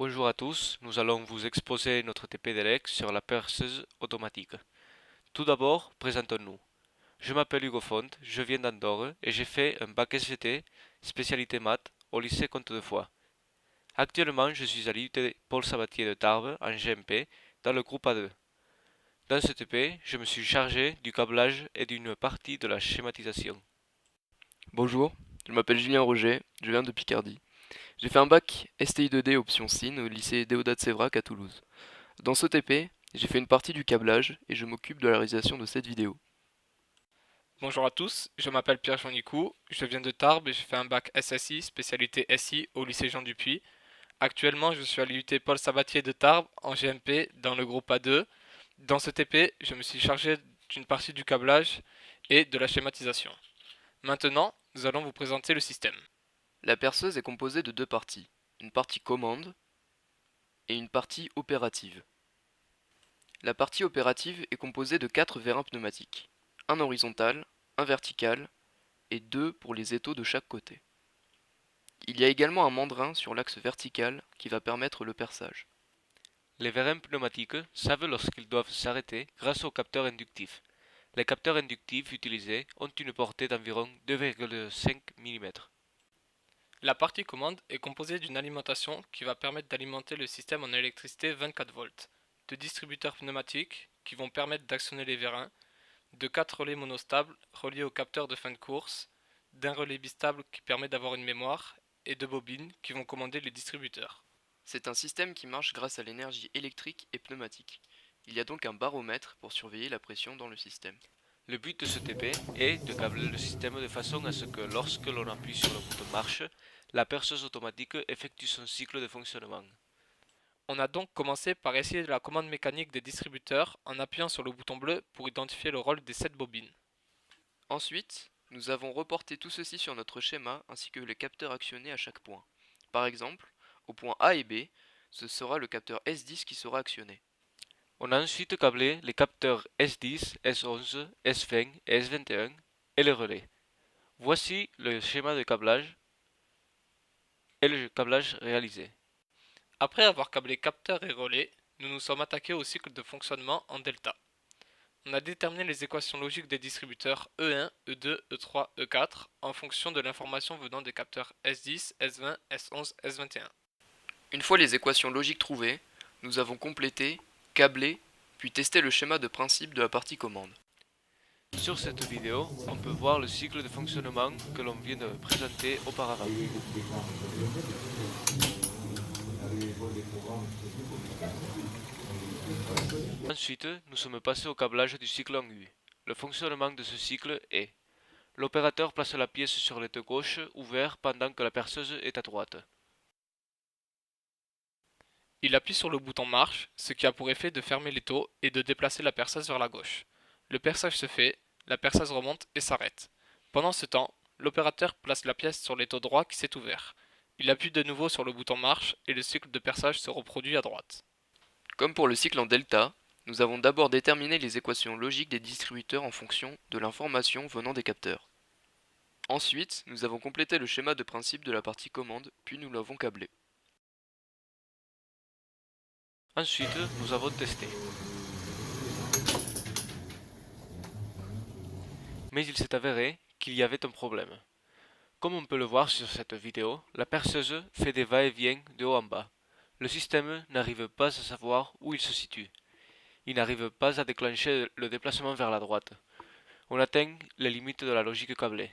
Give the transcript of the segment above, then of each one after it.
Bonjour à tous, nous allons vous exposer notre TP-DELEC sur la perceuse automatique. Tout d'abord, présentons-nous. Je m'appelle Hugo Font, je viens d'Andorre et j'ai fait un bac SVT, spécialité maths, au lycée Comte-de-Foix. Actuellement, je suis à l'IUT Paul Sabatier de Tarbes, en GMP, dans le groupe A2. Dans ce TP, je me suis chargé du câblage et d'une partie de la schématisation. Bonjour, je m'appelle Julien Roger, je viens de Picardie. J'ai fait un bac STI 2D option SIN au lycée Déodat de Sévrac à Toulouse. Dans ce TP, j'ai fait une partie du câblage et je m'occupe de la réalisation de cette vidéo. Bonjour à tous, je m'appelle Pierre-Jean Nicou, je viens de Tarbes et j'ai fait un bac SSI, spécialité SI au lycée Jean Dupuis. Actuellement, je suis à l'IUT Paul Sabatier de Tarbes en GMP dans le groupe A2. Dans ce TP, je me suis chargé d'une partie du câblage et de la schématisation. Maintenant, nous allons vous présenter le système. La perceuse est composée de deux parties, une partie commande et une partie opérative. La partie opérative est composée de 4 vérins pneumatiques, un horizontal, un vertical et 2 pour les étaux de chaque côté. Il y a également un mandrin sur l'axe vertical qui va permettre le perçage. Les vérins pneumatiques savent lorsqu'ils doivent s'arrêter grâce aux capteurs inductifs. Les capteurs inductifs utilisés ont une portée d'environ 2,5 mm. La partie commande est composée d'une alimentation qui va permettre d'alimenter le système en électricité 24 volts, de distributeurs pneumatiques qui vont permettre d'actionner les vérins, de 4 relais monostables reliés au capteur de fin de course, d'un relais bistable qui permet d'avoir une mémoire, et de bobines qui vont commander les distributeurs. C'est un système qui marche grâce à l'énergie électrique et pneumatique. Il y a donc un baromètre pour surveiller la pression dans le système. Le but de ce TP est de câbler le système de façon à ce que lorsque l'on appuie sur le bouton marche, la perceuse automatique effectue son cycle de fonctionnement. On a donc commencé par essayer la commande mécanique des distributeurs en appuyant sur le bouton bleu pour identifier le rôle des 7 bobines. Ensuite, nous avons reporté tout ceci sur notre schéma ainsi que les capteurs actionnés à chaque point. Par exemple, au point A et B, ce sera le capteur S10 qui sera actionné. On a ensuite câblé les capteurs S10, S11, S20 et S21 et le relais. Voici le schéma de câblage et le câblage réalisé. Après avoir câblé capteurs et relais, nous nous sommes attaqués au cycle de fonctionnement en delta. On a déterminé les équations logiques des distributeurs E1, E2, E3, E4 en fonction de l'information venant des capteurs S10, S20, S11, S21. Une fois les équations logiques trouvées, nous avons complété, câblé, puis testé le schéma de principe de la partie commande. Sur cette vidéo, on peut voir le cycle de fonctionnement que l'on vient de présenter auparavant. Ensuite, nous sommes passés au câblage du cycle en U. Le fonctionnement de ce cycle est: l'opérateur place la pièce sur l'étau gauche ouvert pendant que la perceuse est à droite. Il appuie sur le bouton marche, ce qui a pour effet de fermer l'étau et de déplacer la perceuse vers la gauche. Le perçage se fait, la perceuse remonte et s'arrête. Pendant ce temps, l'opérateur place la pièce sur l'étau droit qui s'est ouvert. Il appuie de nouveau sur le bouton marche et le cycle de perçage se reproduit à droite. Comme pour le cycle en delta, nous avons d'abord déterminé les équations logiques des distributeurs en fonction de l'information venant des capteurs. Ensuite, nous avons complété le schéma de principe de la partie commande, puis nous l'avons câblé. Ensuite, nous avons testé. Mais il s'est avéré qu'il y avait un problème. Comme on peut le voir sur cette vidéo, la perceuse fait des va-et-vient de haut en bas. Le système n'arrive pas à savoir où il se situe. Il n'arrive pas à déclencher le déplacement vers la droite. On atteint les limites de la logique câblée.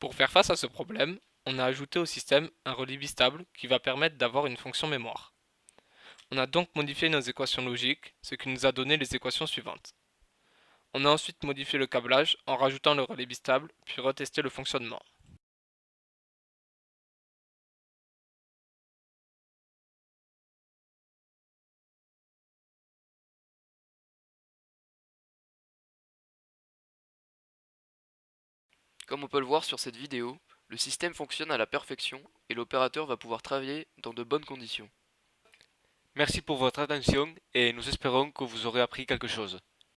Pour faire face à ce problème, on a ajouté au système un relais bistable qui va permettre d'avoir une fonction mémoire. On a donc modifié nos équations logiques, ce qui nous a donné les équations suivantes. On a ensuite modifié le câblage en rajoutant le relais bistable, puis retesté le fonctionnement. Comme on peut le voir sur cette vidéo, le système fonctionne à la perfection et l'opérateur va pouvoir travailler dans de bonnes conditions. Merci pour votre attention et nous espérons que vous aurez appris quelque chose.